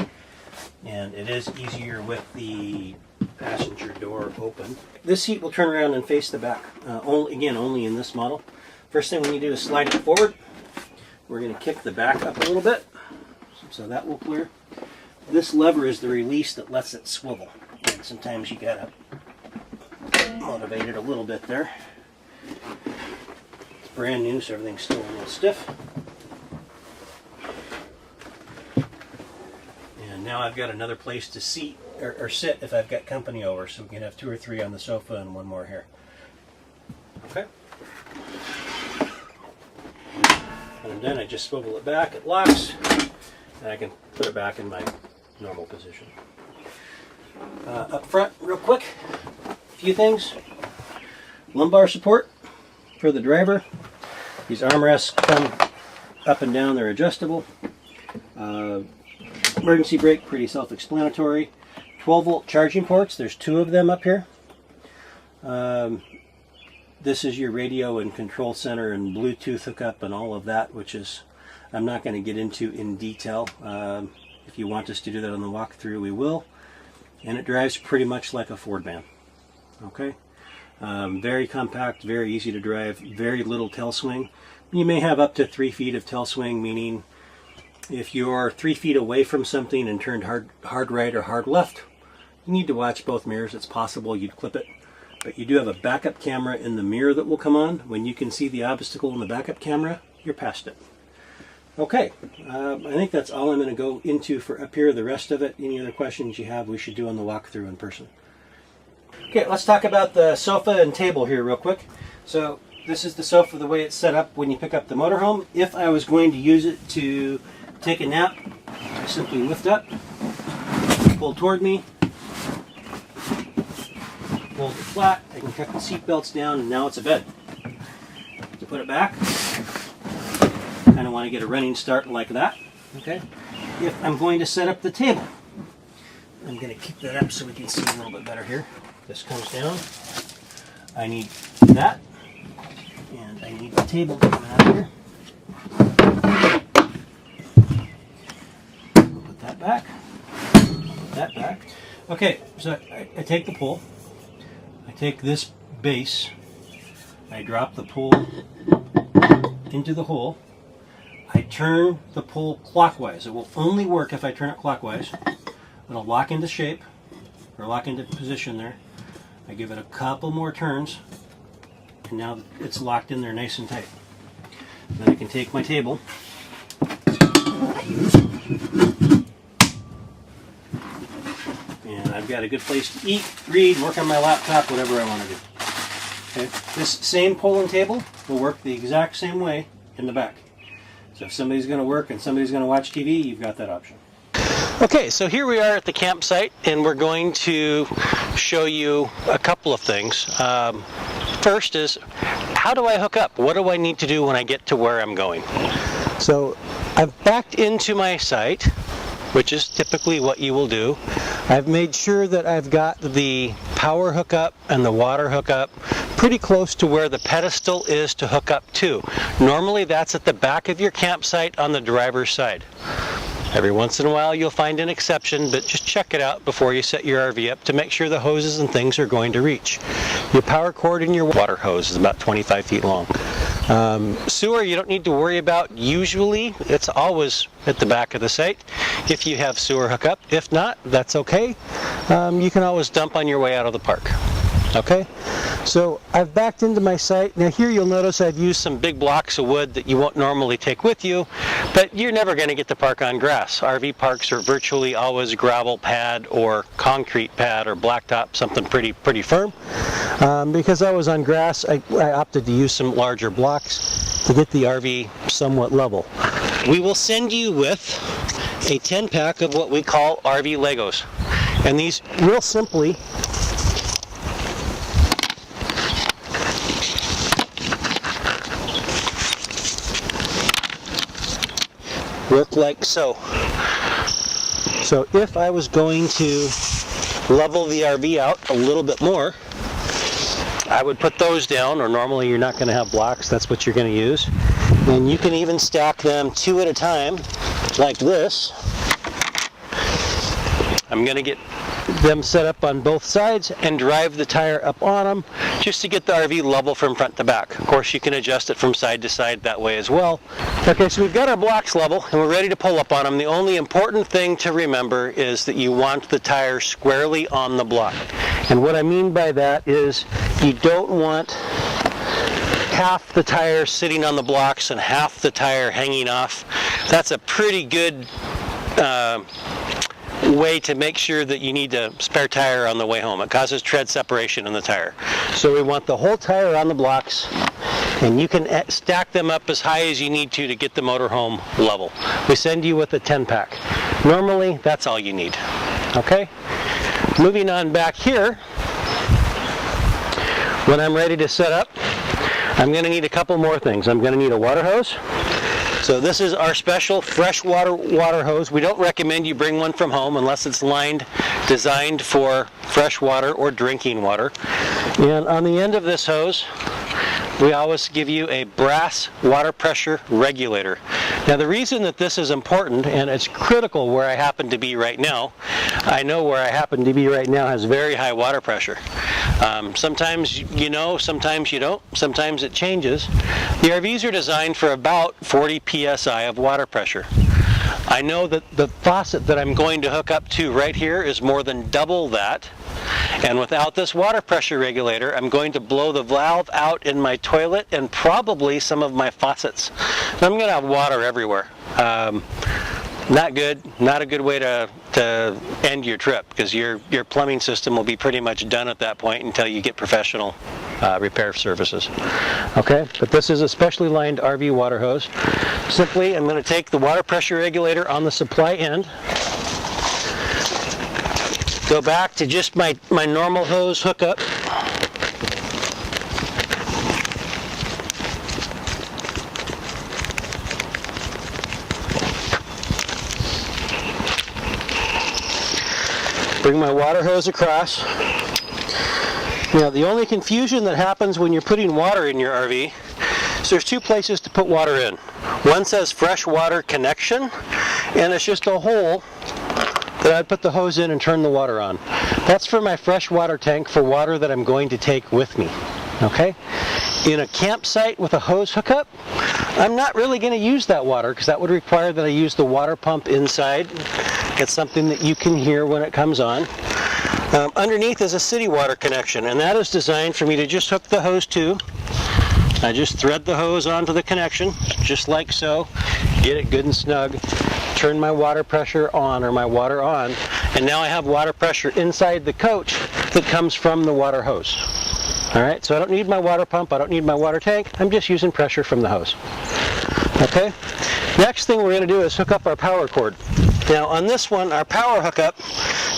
And it is easier with the passenger door open. This seat will turn around and face the back. Only in this model. First thing we need to do is slide it forward. We're going to kick the back up a little bit, so that will clear. This lever is the release that lets it swivel. And sometimes you gotta motivate it a little bit there. It's brand new, so everything's still a little stiff. Now I've got another place to seat or sit if I've got company over, so we can have 2 or 3 on the sofa and 1 more here. Okay. When I'm done, I just swivel it back, it locks, and I can put it back in my normal position. Up front, real quick, a few things. Lumbar support for the driver. These armrests come up and down, they're adjustable. Emergency brake, pretty self-explanatory. 12-volt charging ports, there's 2 of them up here. This is your radio and control center and Bluetooth hookup and all of that, which is, I'm not going to get into in detail. If you want us to do that on the walkthrough, we will. And it drives pretty much like a Ford van. Okay? Very compact, very easy to drive, very little tail swing. You may have up to 3 feet of tail swing, meaning if you're 3 feet away from something and turned hard right or hard left, you need to watch both mirrors. It's possible you'd clip it. But you do have a backup camera in the mirror that will come on. When you can see the obstacle in the backup camera, you're past it. Okay, I think that's all I'm going to go into for up here. The rest of it, any other questions you have, we should do on the walkthrough in person. Okay, let's talk about the sofa and table here real quick. So this is the sofa, the way it's set up when you pick up the motorhome. If I was going to use it to take a nap, I simply lift up, pull toward me, hold it flat, I can tuck the seat belts down, and now it's a bed. To put it back, kind of want to get a running start like that. Okay. If I'm going to set up the table, I'm going to kick that up so we can see a little bit better here. This comes down. I need that, and I need the table coming out here. Put that back. Put that back. Okay, so I take the pole. I take this base. I drop the pole into the hole. I turn the pole clockwise. It will only work if I turn it clockwise. It'll lock into shape, or lock into position there. I give it a couple more turns, and now it's locked in there nice and tight. Then I can take my table, and I've got a good place to eat, read, work on my laptop, whatever I want to do. Okay. This same pole and table will work the exact same way in the back. So if somebody's going to work and somebody's going to watch TV, you've got that option. Okay, so here we are at the campsite, and we're going to show you a couple of things. First is, how do I hook up? What do I need to do when I get to where I'm going? So I've backed into my site, which is typically what you will do. I've made sure that I've got the power hookup and the water hookup pretty close to where the pedestal is to hook up to. Normally that's at the back of your campsite on the driver's side. Every once in a while you'll find an exception, but just check it out before you set your RV up to make sure the hoses and things are going to reach. Your power cord and your water hose is about 25 feet long. Sewer you don't need to worry about usually. It's always at the back of the site if you have sewer hookup. If not, that's okay. You can always dump on your way out of the park. Okay, so I've backed into my site. Now here you'll notice I've used some big blocks of wood that you won't normally take with you, but you're never going to get to park on grass. RV parks are virtually always gravel pad or concrete pad or blacktop, something pretty firm. Because I was on grass, I opted to use some larger blocks to get the RV somewhat level. We will send you with a 10-pack of what we call RV Legos. And these real simply work like so. So if I was going to level the RV out a little bit more, I would put those down, or normally you're not going to have blocks, that's what you're going to use. And you can even stack them 2 at a time, like this. I'm going to get them set up on both sides and drive the tire up on them just to get the RV level from front to back. Of course, you can adjust it from side to side that way as well. Okay, so we've got our blocks level and we're ready to pull up on them. The only important thing to remember is that you want the tire squarely on the block. And what I mean by that is you don't want half the tire sitting on the blocks and half the tire hanging off. That's a pretty good way to make sure that you need a spare tire on the way home. It causes tread separation in the tire. So we want the whole tire on the blocks, and you can stack them up as high as you need to get the motorhome level. We send you with a 10-pack. Normally, that's all you need. Okay? Moving on back here, when I'm ready to set up, I'm going to need a couple more things. I'm going to need a water hose. So this is our special freshwater water hose. We don't recommend you bring one from home unless it's designed for fresh water or drinking water. And on the end of this hose, we always give you a brass water pressure regulator. Now the reason that this is important, and it's critical where I happen to be right now, I know where I happen to be right now has very high water pressure. Sometimes you know, sometimes you don't, sometimes it changes. The RVs are designed for about 40 psi of water pressure. I know that the faucet that I'm going to hook up to right here is more than double that. And without this water pressure regulator, I'm going to blow the valve out in my toilet and probably some of my faucets. And I'm going to have water everywhere. Not good, not a good way to end your trip, because your plumbing system will be pretty much done at that point until you get professional repair services. Okay, but this is a specially lined RV water hose. Simply, I'm going to take the water pressure regulator on the supply end, go back to just my normal hose hookup, bring my water hose across. Now the only confusion that happens when you're putting water in your RV is there's 2 places to put water in. One says fresh water connection, and it's just a hole that I'd put the hose in and turn the water on. That's for my fresh water tank for water that I'm going to take with me. Okay? In a campsite with a hose hookup, I'm not really going to use that water because that would require that I use the water pump inside. It's something that you can hear when it comes on. Underneath is a city water connection, and that is designed for me to just hook the hose to. I just thread the hose onto the connection, just like so, get it good and snug, turn my water pressure on, or my water on, and now I have water pressure inside the coach that comes from the water hose. Alright, so I don't need my water pump, I don't need my water tank, I'm just using pressure from the hose. Okay, next thing we're going to do is hook up our power cord. Now on this one, our power hookup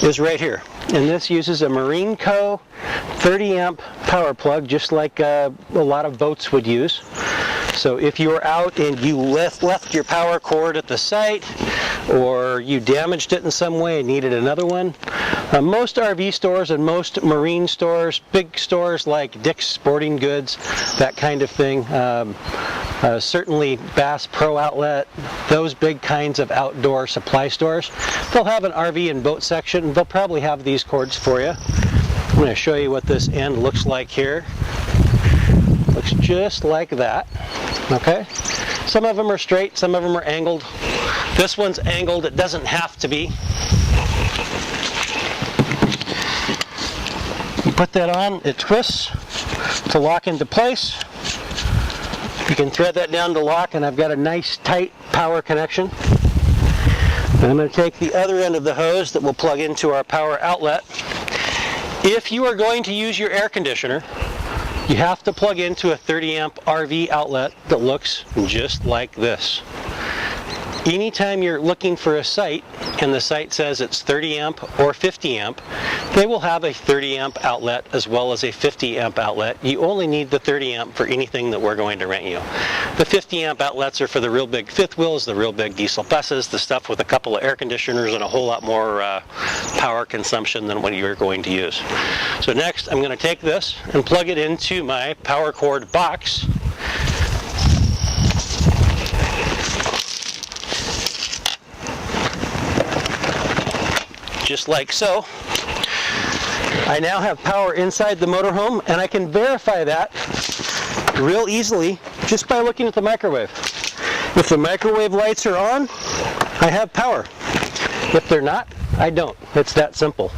is right here, and this uses a Marine Co 30 amp power plug, just like a lot of boats would use. So if you were out and you left your power cord at the site, or you damaged it in some way and needed another one, most RV stores and most marine stores, big stores like Dick's Sporting Goods, that kind of thing, certainly Bass Pro Outlet, those big kinds of outdoor supply stores, they'll have an RV and boat section. They'll probably have these cords for you. I'm going to show you what this end looks like here. Looks just like that. Okay? Some of them are straight, some of them are angled. This one's angled, it doesn't have to be. You put that on, it twists to lock into place. You can thread that down to lock, and I've got a nice tight power connection. And I'm going to take the other end of the hose that will plug into our power outlet. If you are going to use your air conditioner, you have to plug into a 30 amp RV outlet that looks just like this. anytime you're looking for a site and the site says it's 30 amp or 50 amp, they will have a 30 amp outlet as well as a 50 amp outlet. You only need the 30 amp for anything that we're going to rent you. The 50 amp outlets are for the real big fifth wheels, the real big diesel buses, the stuff with a couple of air conditioners and a whole lot more power consumption than what you're going to use. So next I'm going to take this and plug it into my power cord box. Just like so. I now have power inside the motorhome, and I can verify that real easily just by looking at the microwave. If the microwave lights are on, I have power. If they're not, I don't. It's that simple.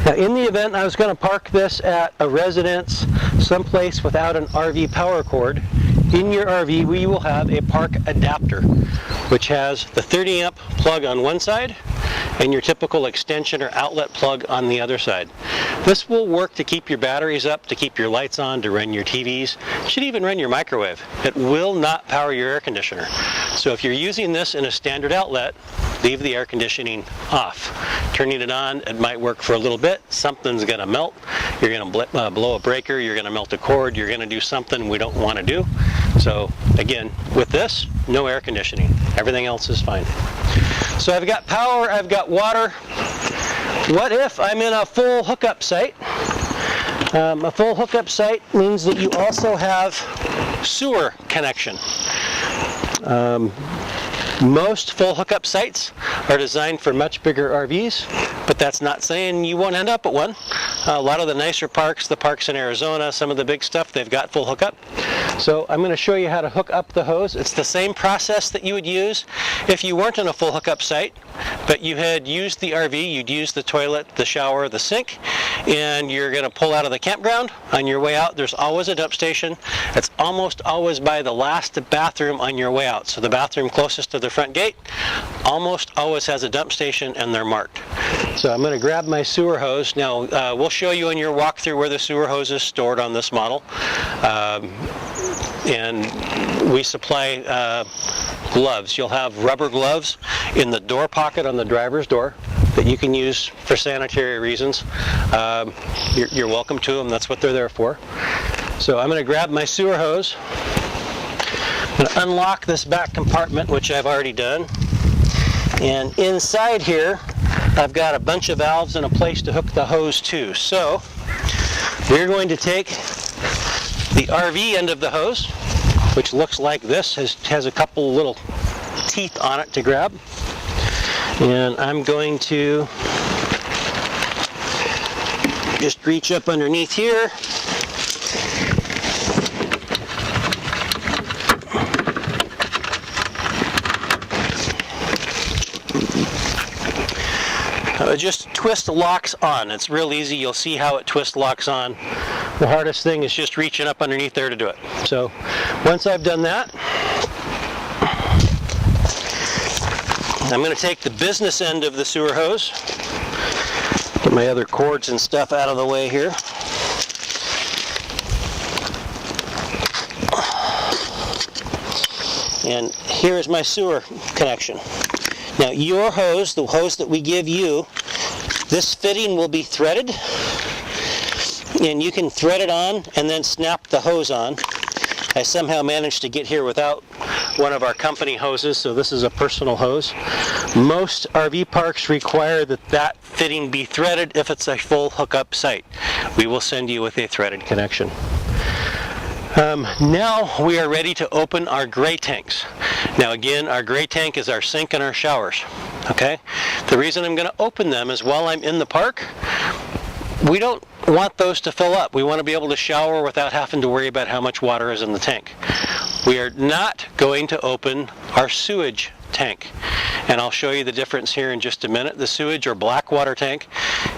Now, in the event I was going to park this at a residence someplace without an RV power cord, in your RV we will have a park adapter, which has the 30 amp plug on one side and your typical extension or outlet plug on the other side. This will work to keep your batteries up, to keep your lights on, to run your TVs. It should even run your microwave. It will not power your air conditioner. So if you're using this in a standard outlet, leave the air conditioning off. Turning it on, it might work for a little bit. Something's going to melt. You're going to blow a breaker. You're going to melt a cord. You're going to do something we don't want to do. So again, with this, no air conditioning. Everything else is fine. So I've got power, I've got water. What if I'm in a full hookup site? A full hookup site means that you also have sewer connection. Most full hookup sites are designed for much bigger RVs, but that's not saying you won't end up at one. A lot of the nicer parks, the parks in Arizona, some of the big stuff, they've got full hookup. So I'm going to show you how to hook up the hose. It's the same process that you would use if you weren't in a full hookup site, but you had used the RV, you'd use the toilet, the shower, the sink, and you're going to pull out of the campground. On your way out, there's always a dump station. It's almost always by the last bathroom on your way out. So the bathroom closest to the front gate almost always has a dump station, and they're marked. So I'm going to grab my sewer hose. Now we'll show you in your walkthrough where the sewer hose is stored on this model. And we supply gloves. You'll have rubber gloves in the door pocket on the driver's door that you can use for sanitary reasons. You're welcome to them. That's what they're there for. So I'm going to grab my sewer hose. I'm going to unlock this back compartment, which I've already done. And inside here, I've got a bunch of valves and a place to hook the hose to. So we're going to take the RV end of the hose, which looks like this, has a couple little teeth on it to grab. And I'm going to just reach up underneath here. Just twist locks on. It's real easy. You'll see how it twist locks on. The hardest thing is just reaching up underneath there to do it. So once I've done that, I'm going to take the business end of the sewer hose, get my other cords and stuff out of the way here. And here is my sewer connection. Now your hose, the hose that we give you, this fitting will be threaded, and you can thread it on and then snap the hose on. I somehow managed to get here without one of our company hoses, so this is a personal hose. Most RV parks require that fitting be threaded if it's a full hookup site. We will send you with a threaded connection. Now we are ready to open our gray tanks. Now again, our gray tank is our sink and our showers. Okay? The reason I'm going to open them is while I'm in the park, we don't want those to fill up. We want to be able to shower without having to worry about how much water is in the tank. We are not going to open our sewage tank. And I'll show you the difference here in just a minute. The sewage or black water tank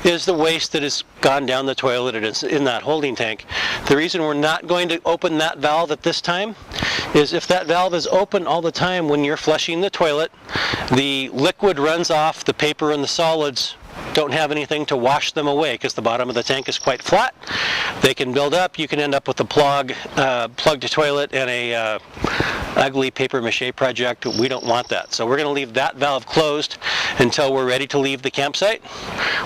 is the waste that has gone down the toilet and is in that holding tank. The reason we're not going to open that valve at this time is if that valve is open all the time when you're flushing the toilet, the liquid runs off, the paper and the solids don't have anything to wash them away because the bottom of the tank is quite flat. They can build up. You can end up with a plug to toilet and a ugly paper mache project. We don't want that. So we're going to leave that valve closed until we're ready to leave the campsite.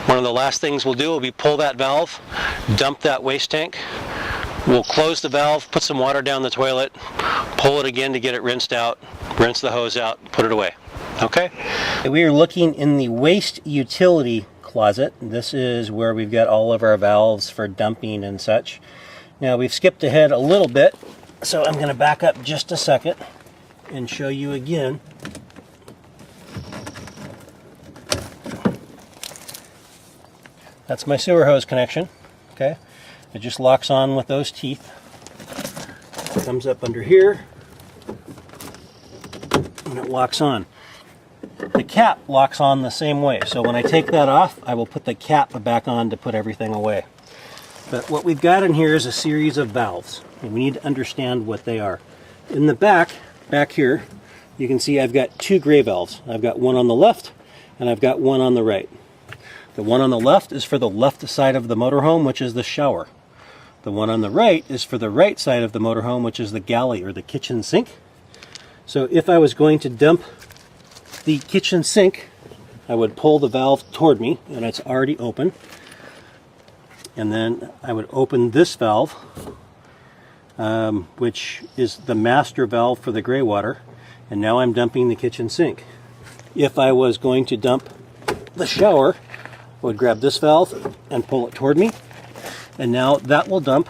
One of the last things we'll do will be pull that valve, dump that waste tank. We'll close the valve, put some water down the toilet, pull it again to get it rinsed out, rinse the hose out, put it away. Okay? We are looking in the waste utility closet. This is where we've got all of our valves for dumping and such. Now we've skipped ahead a little bit, so I'm going to back up just a second and show you again. That's my sewer hose connection. Okay, it just locks on with those teeth. It comes up under here and it locks on. The cap locks on the same way, so when I take that off, I will put the cap back on to put everything away. But what we've got in here is a series of valves, and we need to understand what they are. In the back here, you can see I've got two gray valves. I've got one on the left and I've got one on the right. The one on the left is for the left side of the motorhome, which is the shower. The one on the right is for the right side of the motorhome, which is the galley or the kitchen sink. So if I was going to dump the kitchen sink, I would pull the valve toward me, and it's already open. And then I would open this valve, which is the master valve for the gray water, and now I'm dumping the kitchen sink. If I was going to dump the shower, I would grab this valve and pull it toward me, and now that will dump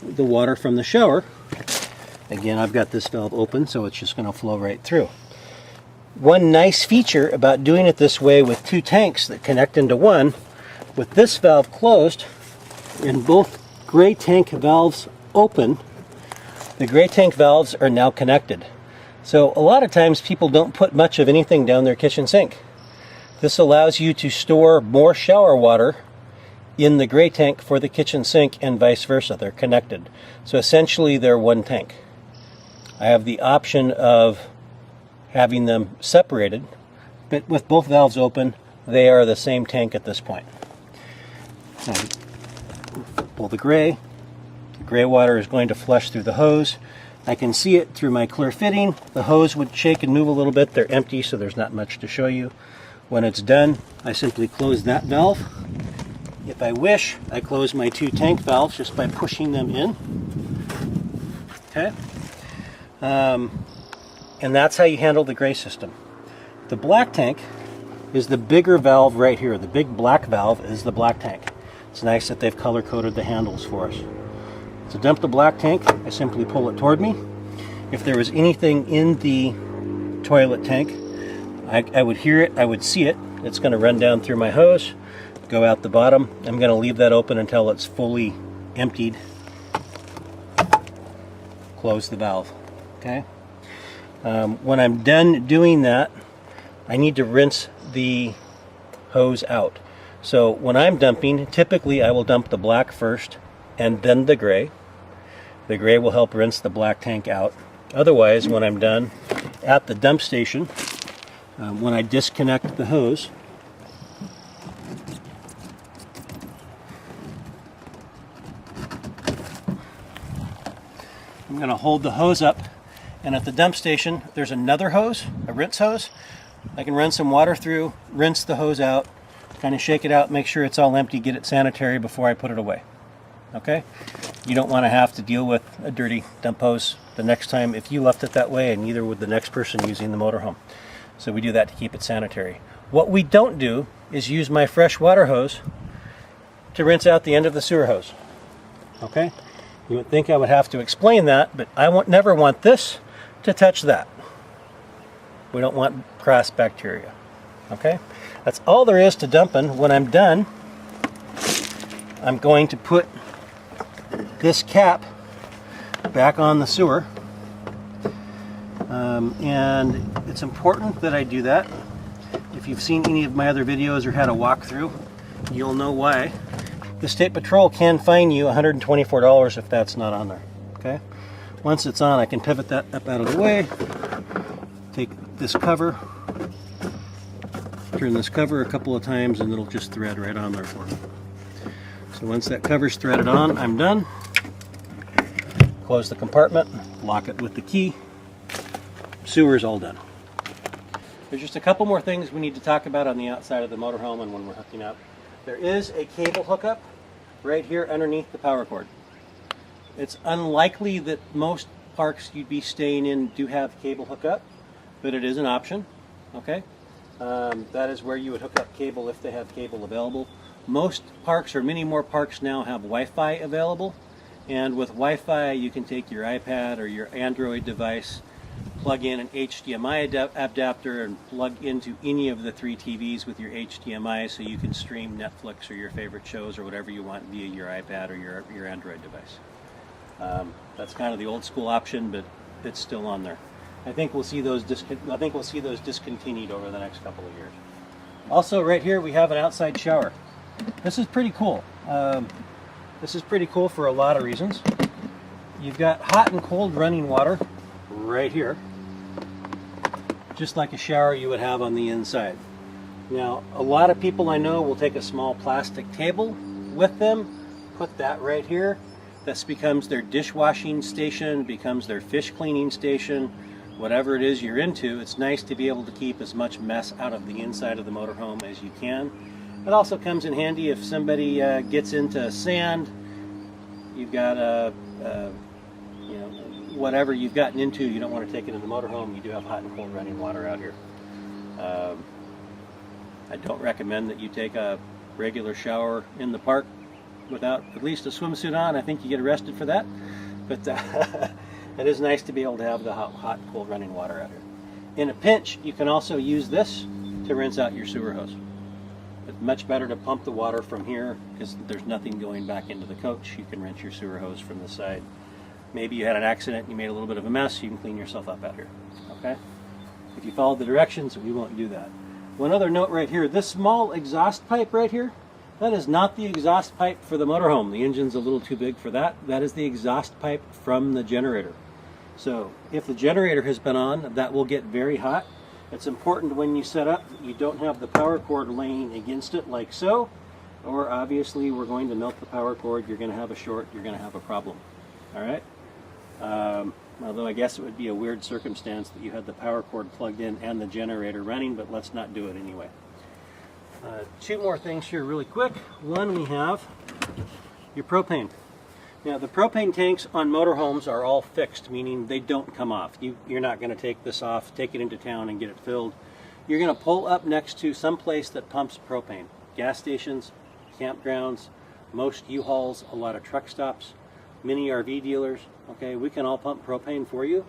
the water from the shower. Again, I've got this valve open, so it's just going to flow right through. One nice feature about doing it this way with two tanks that connect into one, with this valve closed and both gray tank valves open, the gray tank valves are now connected. So a lot of times people don't put much of anything down their kitchen sink. This allows you to store more shower water in the gray tank for the kitchen sink and vice versa. They're connected. So essentially they're one tank. I have the option of having them separated, but with both valves open, they are the same tank at this point. And pull the gray water is going to flush through the hose. I can see it through my clear fitting. The hose would shake and move a little bit. They're empty, so there's not much to show you. When it's done, I simply close that valve. If I wish, I close my two tank valves just by pushing them in. Okay? And that's how you handle the gray system. The black tank is the bigger valve right here. The big black valve is the black tank. It's nice that they've color-coded the handles for us. To dump the black tank, I simply pull it toward me. If there was anything in the toilet tank, I would hear it, I would see it. It's going to run down through my hose, go out the bottom. I'm going to leave that open until it's fully emptied. Close the valve. Okay. When I'm done doing that, I need to rinse the hose out. So when I'm dumping, typically I will dump the black first and then the gray. The gray will help rinse the black tank out. Otherwise, when I'm done at the dump station, when I disconnect the hose, I'm going to hold the hose up, and at the dump station there's another hose, a rinse hose. I can run some water through, rinse the hose out, kind of shake it out, make sure it's all empty, get it sanitary before I put it away. Okay? You don't want to have to deal with a dirty dump hose the next time if you left it that way, and neither would the next person using the motorhome. So we do that to keep it sanitary. What we don't do is use my fresh water hose to rinse out the end of the sewer hose. Okay? You would think I would have to explain that, but I never want this to touch that. We don't want cross bacteria. Okay? That's all there is to dumping. When I'm done, I'm going to put this cap back on the sewer. And it's important that I do that. If you've seen any of my other videos or had a walkthrough, you'll know why. The State Patrol can fine you $124 if that's not on there. Okay? Once it's on, I can pivot that up out of the way, take this cover, turn this cover a couple of times, and it'll just thread right on there for me. So once that cover's threaded on, I'm done. Close the compartment, lock it with the key, sewer's all done. There's just a couple more things we need to talk about on the outside of the motorhome and when we're hooking up. There is a cable hookup right here underneath the power cord. It's unlikely that most parks you'd be staying in do have cable hookup, but it is an option. Okay, that is where you would hook up cable if they have cable available. Most parks, or many more parks now, have Wi-Fi available, and with Wi-Fi you can take your iPad or your Android device, plug in an HDMI adapter and plug into any of the 3 TVs with your HDMI so you can stream Netflix or your favorite shows or whatever you want via your iPad or your Android device. That's kind of the old school option, but it's still on there. I think we'll see those discontinued over the next couple of years. Also, right here we have an outside shower. This is pretty cool. This is pretty cool for a lot of reasons. You've got hot and cold running water right here, just like a shower you would have on the inside. Now, a lot of people I know will take a small plastic table with them, put that right here. This becomes their dishwashing station, becomes their fish cleaning station, whatever it is you're into. It's nice to be able to keep as much mess out of the inside of the motorhome as you can. It also comes in handy if somebody gets into sand. You've got whatever you've gotten into, you don't want to take it in the motorhome. You do have hot and cold running water out here. I don't recommend that you take a regular shower in the park without at least a swimsuit on. I think you get arrested for that. But it is nice to be able to have the hot and cold running water out here. In a pinch, you can also use this to rinse out your sewer hose. It's much better to pump the water from here because there's nothing going back into the coach. You can rinse your sewer hose from the side. Maybe you had an accident and you made a little bit of a mess, you can clean yourself up out here. Okay? If you follow the directions, we won't do that. One other note right here, this small exhaust pipe right here, that is not the exhaust pipe for the motorhome. The engine's a little too big for that. That is the exhaust pipe from the generator. So if the generator has been on, that will get very hot. It's important when you set up that you don't have the power cord laying against it like so, or obviously we're going to melt the power cord, you're going to have a short, you're going to have a problem. All right? Although I guess it would be a weird circumstance that you had the power cord plugged in and the generator running, but let's not do it anyway. 2 more things here really quick. One, we have your propane. Now the propane tanks on motorhomes are all fixed, meaning they don't come off. You're not going to take this off, take it into town and get it filled. You're going to pull up next to some place that pumps propane. Gas stations, campgrounds, most U-Hauls, a lot of truck stops, mini RV dealers. Okay, we can all pump propane for you.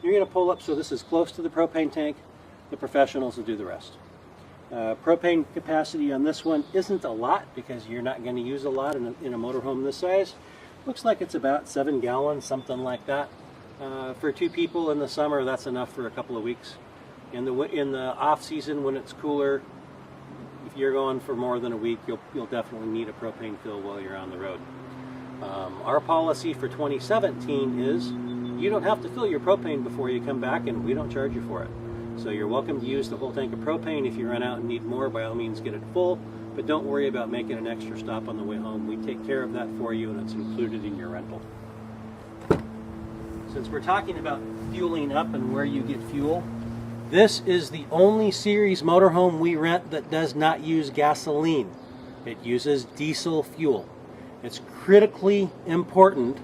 You're going to pull up so this is close to the propane tank. The professionals will do the rest. Propane capacity on this one isn't a lot because you're not going to use a lot in a motorhome this size. Looks like it's about 7 gallons, something like that. For 2 people in the summer, that's enough for a couple of weeks. In the off season, when it's cooler, if you're going for more than a week, you'll definitely need a propane fill while you're on the road. Our policy for 2017 is you don't have to fill your propane before you come back, and we don't charge you for it. So you're welcome to use the whole tank of propane. If you run out and need more, by all means get it full, but don't worry about making an extra stop on the way home. We take care of that for you, and it's included in your rental. Since we're talking about fueling up and where you get fuel, this is the only series motorhome we rent that does not use gasoline. It uses diesel fuel. It's critically important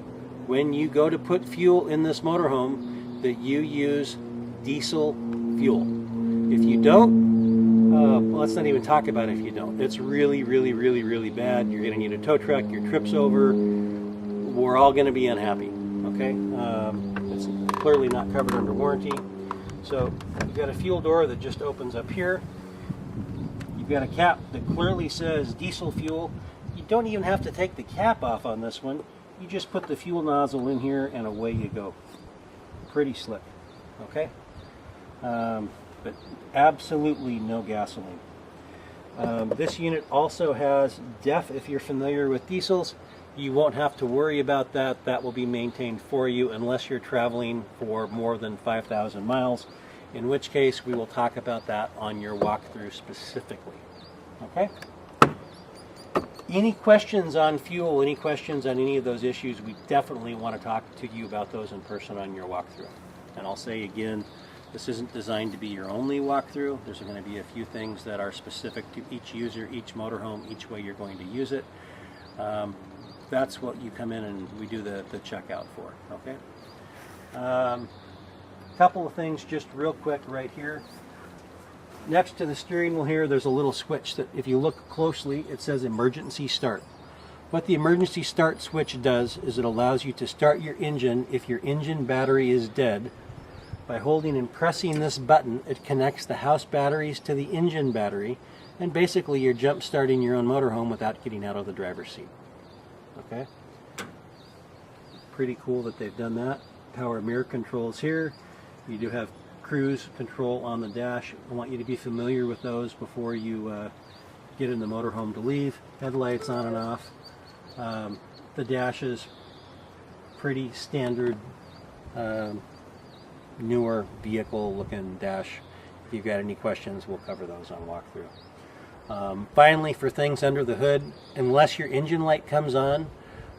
when you go to put fuel in this motorhome that you use diesel fuel. If you don't, well, let's not even talk about it if you don't. It's really, really, really, really bad. You're going to need a tow truck, your trip's over, we're all going to be unhappy, okay? It's clearly not covered under warranty. So you've got a fuel door that just opens up here. You've got a cap that clearly says diesel fuel. You don't even have to take the cap off on this one. You just put the fuel nozzle in here and away you go. Pretty slick, okay? But absolutely no gasoline. This unit also has DEF. If you're familiar with diesels, you won't have to worry about that. That will be maintained for you unless you're traveling for more than 5,000 miles, in which case we will talk about that on your walkthrough specifically. Okay? Any questions on fuel, any questions on any of those issues, we definitely want to talk to you about those in person on your walkthrough. And I'll say again, This isn't designed to be your only walkthrough. There's going to be a few things that are specific to each user, each motorhome, each way you're going to use it. That's what you come in and we do the checkout for, okay? Couple of things just real quick right here. Next to the steering wheel here, there's a little switch that if you look closely, it says emergency start. What the emergency start switch does is it allows you to start your engine if your engine battery is dead. By holding and pressing this button, it connects the house batteries to the engine battery, and basically you're jump starting your own motorhome without getting out of the driver's seat. Okay? Pretty cool that they've done that. Power mirror controls here. You do have cruise control on the dash. I want you to be familiar with those before you get in the motorhome to leave. Headlights on and off. The dash is pretty standard, newer vehicle looking dash. If you've got any questions, we'll cover those on walkthrough. Finally, for things under the hood, unless your engine light comes on,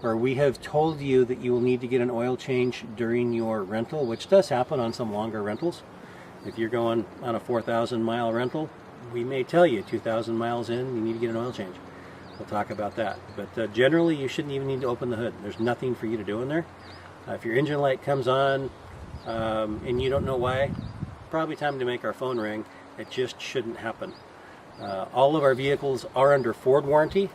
or we have told you that you will need to get an oil change during your rental, which does happen on some longer rentals. If you're going on a 4,000 mile rental, we may tell you 2,000 miles in, you need to get an oil change. We'll talk about that. But generally, you shouldn't even need to open the hood. There's nothing for you to do in there. If your engine light comes on and you don't know why, probably time to make our phone ring. It just shouldn't happen. All of our vehicles are under Ford warranty.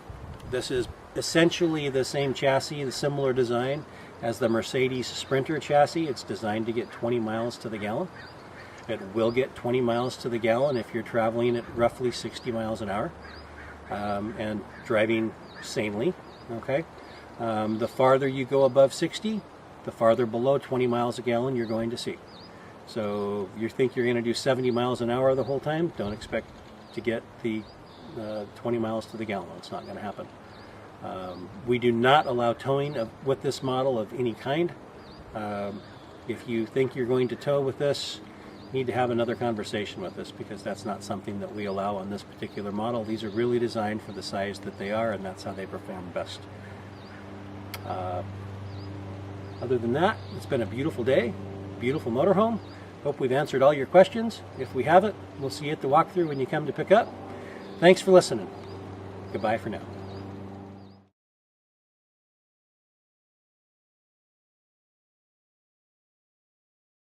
This is essentially the same chassis, the similar design as the Mercedes Sprinter chassis. It's designed to get 20 miles to the gallon. It will get 20 miles to the gallon if you're traveling at roughly 60 miles an hour and driving sanely. Okay. The farther you go above 60, the farther below 20 miles a gallon you're going to see. So you think you're going to do 70 miles an hour the whole time, don't expect to get the 20 miles to the gallon. It's not going to happen. We do not allow towing with this model of any kind. If you think you're going to tow with this, you need to have another conversation with us, because that's not something that we allow on this particular model. These are really designed for the size that they are, and that's how they perform best. Other than that, it's been a beautiful day, beautiful motorhome. Hope we've answered all your questions. If we haven't, we'll see you at the walkthrough when you come to pick up. Thanks for listening. Goodbye for now.